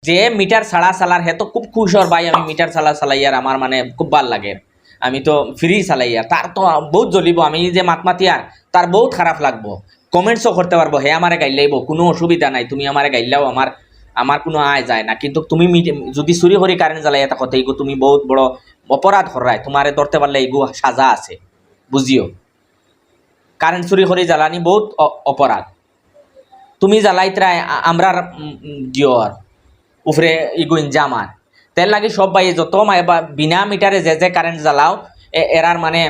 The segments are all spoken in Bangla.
যে মিটার ছাড়া চালার হে তো খুব খুশ হর ভাই, আমি মিটার ছাড়া চালাই আর আমার মানে খুব ভাল লাগে, আমি তো ফ্রি চালাই আর তার তো বহুত জ্বলিব, আমি যে মাতি আর তার বহুত খারাপ লাগবো, কমেন্টসও করতে পারবো, হে আমারে গাইলাইব, কোনো অসুবিধা নাই, তুমি আমারে গাইলাও আমার আমার কোনো আয় যায় না। কিন্তু তুমি যদি চুরি করি কারেন্ট জ্বালাই এটা কথা এইগো তুমি বহুত বড় অপরাধ হরাই, তোমারে ধরতে পারলে এইগো সাজা আছে, বুঝিও। কারেন্ট চুরি করে জ্বালানি বহুত অপরাধ। তুমি জ্বালাইতরাই আমরা জিওর উপরে ইগো ইনজামার তেল লাগে সব ভাই যত বিনা মিটারে যে কারেন্ট জ্বালাও এরার মানে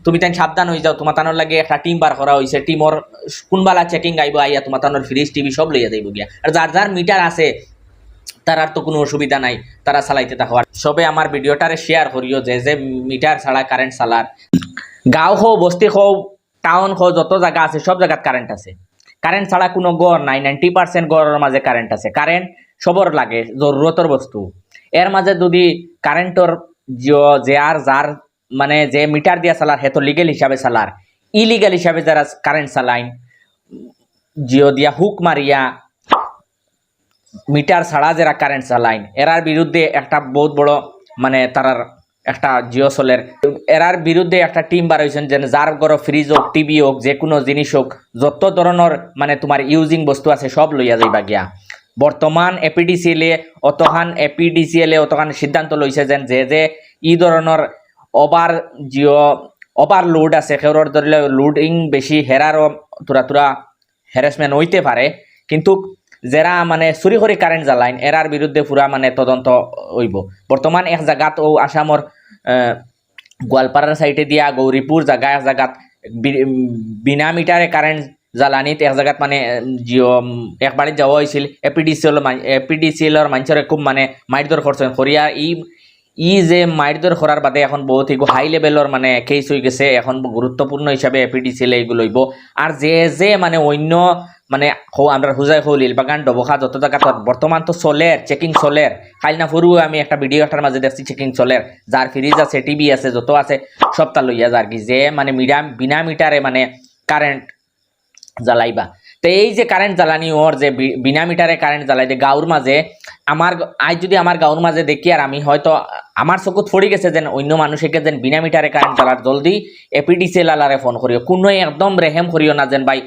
তুমি তাই সাবধান হয়ে যাও। তোমার তানোর লাগে একটা টিম বার করা হয়েছে, টিমর কোনবালা চেকিং আইব আইয়া তোমার তানোর ফ্রিজ টিভি সব লইয়া যাইব গিয়া। আর যার যার মিটার আছে তার আর তো কোনো অসুবিধা নাই, তারা চালাইতে থাকো। আর সবে আমার ভিডিওটারে শেয়ার করিও যে মিটার ছাড়া কারেন্ট চালার। গাঁও হো বস্তি হো টাউন হো যত জায়গা আছে সব জায়গাত কারেন্ট আছে, কারেন্ট ছাড়া কোনো গড় নাই। 90% গড়ের মাঝে কারেন্ট আছে। কারেন্ট সবর লাগে, জরুরতর বস্তু। এর মাঝে যদি কারেন্টর যে আর যার মানে যে মিটার দিয়া চালার হে তো লিগেল হিসাবে চালার, ইলিগাল হিসাবে যারা কারেন্ট চালাইন জিও দিয়া হুক মারিয়া মিটার ছাড়া যারা কারেন্ট চালাইন এরার বিরুদ্ধে একটা বহুত বড় মানে তারার একটা জিও চলের এরার বিরুদ্ধে একটা টিম বার হয়েছেন, যে যার ঘর ফ্রিজ হোক টিভি হোক যে কোনো জিনিস হোক যত ধরনের মানে তোমার ইউজিং বস্তু আছে সব লইয়া যাইবা গিয়া। বর্তমান এপিডিসিএল অতখান সিদ্ধান্ত লইছে যে ই ধরনের ওভার জিও ওভারলোড আছে, সেওর ধরলে লোডিং বেশি হেরারও তুরা হ্যারাসমেন্ট হইতে পারে। কিন্তু যারা মানে চুরি করে কারেন্ট জ্বালাইন এরার বিরুদ্ধে পুরা মানে তদন্ত হইব। বর্তমান এক জায়গাত ও আসামর গোয়ালপাড়ার সাইডে দিয়া গৌরীপুর জায়গাত বিনা মিটারে কারেন্ট জ্বালানিত এক জায়গাত মানে জিও এক বাড়িত যাওয়া হয়েছিল। এপিডিসিএলর মানুষের খুব মানে মারধর করছেন করিয়া ই যে মারধর করার বাদে এখন বহুত এগুলো হাই লেভেলের মানে কেস হয়ে গেছে। এখন গুরুত্বপূর্ণ হিসাবে এপিডিসিএল এইগুলো লইব। আর যে মানে অন্য মানে আমরা হুজাই হলিল বাগান ডবখা যত জায়গা বর্তমান তো চলের চেকিং চলের খাইল না ফুরু আমি একটা ভিডিও একটার মাঝে দেখছি চেকিং চলের, যার ফ্রিজ আছে টিভি আছে যত আছে সবটা লইয়া যার কি যে মানে বিনা মিটারে মানে কারেন্ট জ্বালাইবা। তো এই যে কারেন্ট জ্বালানি ওর যে বিনা মিটারে কারেন্ট জ্বালাই গাঁওর মাঝে আমার আজ যদি আমার গাঁওর মাঝে দেখি আর আমি হয়তো আমার চকুত পড়ি গেছে যেন অন্য মানুষকে যেন বিনা মিটারে কারেন্ট জ্বালার জলদি এপিডিসিএল আলারে ফোন করিও, কোনো একদম রেহেম করিও না যেন ভাই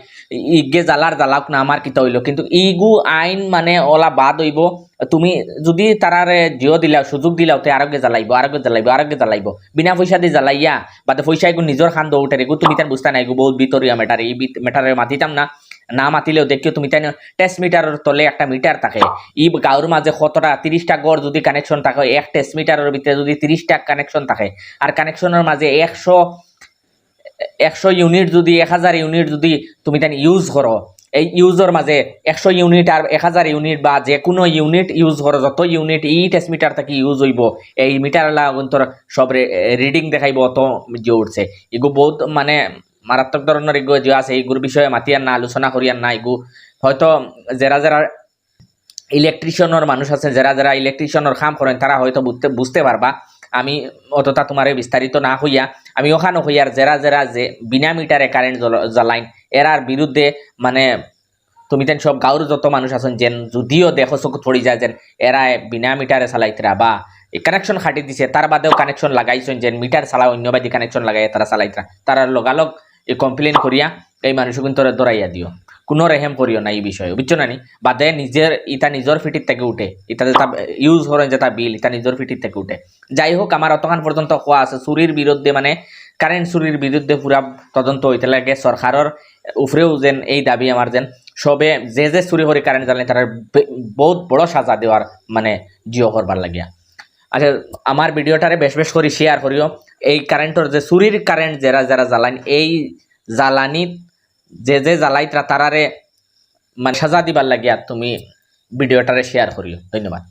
ইগে জ্বালাক না আমার কিতা হইলো। কিন্তু ইগু আইন মানে ওলা বাদ হইব। তুমি যদি তারারে জিও দিলাও সুযোগ দিলাও তে আরোগ্য জ্বালাইব বিনা পয়সা দিয়ে জ্বালাইয়া বাদে পয়সা এগু নিজের খান দৌড়ে এগু তুমি তাই বুঝতে না এগু বহুত ভিতরিয়া ম্যাটার। এই ম্যাটারে মাতিতাম না মাতিলেও দেখিও তুমি তাই টেস্ট মিটারের তলে একটা মিটার থাকে। ই গাঁওর মাঝে কতটা 30টা গড় যদি কানেকশন থাকে, এক টেস্ট মিটারের ভিতরে যদি 30টা কানেকশন থাকে আর কানেকশনের মাঝে 100 ইউনিট যদি 1000 ইউনিট যদি তুমি তাই ইউজ করো, এই ইউজের মাঝে 100 ইউনিট আর 1000 ইউনিট বা যে কোনো ইউনিট ইউজ করো, যত ইউনিট ই টেস্ট মিটার থেকে ইউজ হইব এই মিটার তোর সব রিডিং দেখাইব অত যে উঠছে। এগু বহুত মানে মারাত্মক ধরনের এগু যে আছে এইগুর বিষয়ে মাতিয়ার না আলোচনা করিয়ার না। এগু হয়তো যারা ইলেকট্রিশিয়ানের মানুষ আছে, যারা ইলেকট্রিশিয়ানের কাম করেন তারা হয়তো বুঝতে পারবা। আমি অতটা তোমার বিস্তারিত না হইয়া আমি ওখানে হইয়ার যারা যে বিনা মিটারে কারেন্ট জ্বালাইন এরার বিরুদ্ধে মানে তুমি তেন সব গাঁওর যত মানুষ আছেন যেন যদিও দেখো চকুত পড়ি যায় যেন এরা বিনা মিটারে চালাইতরা বা কানেকশন খাটি দিছে তার বাদেও কানেকশন লাগাইছেন যেন মিটার চালা অন্যবাদী কানেকশন লাগাই তারা চালাইতরা, তারা লগালগ এই কমপ্লেন করিয়া এই মানুষ কিন্তু দৌড়াইয়া দিও, কোনো রেহেম করিও না এই বিষয়ে, বুঝছো না নি। বাদে নিজের ফিটির থেকে উঠে এটা যেটা ইউজ করেন যেটা বিল এটা নিজের ফিটির থেকে উঠে। যাই হোক আমার অতখান পর্যন্ত হওয়া আছে চুরির বিরুদ্ধে মানে কারেন্ট চুরির বিরুদ্ধে পুরা তদন্ত হইতে লাগে। সরকারের উপরেও যেন এই দাবি আমার যেন সবে যে চুরি করে কারেন্ট জ্বালেন তার বহুত বড় সাজা দেওয়ার মানে জিও করবার লাগিয়া। আচ্ছা আমার ভিডিওটারে বেশ করে শেয়ার করিও। এই কারেন্টর যে চুরির কারেন্ট যারা জ্বালান এই জ্বালানিত যে জ্বালাইতরা তারারে মানে সাজা দিবার লাগিয়া তুমি ভিডিওটারে শেয়ার করিও। ধন্যবাদ।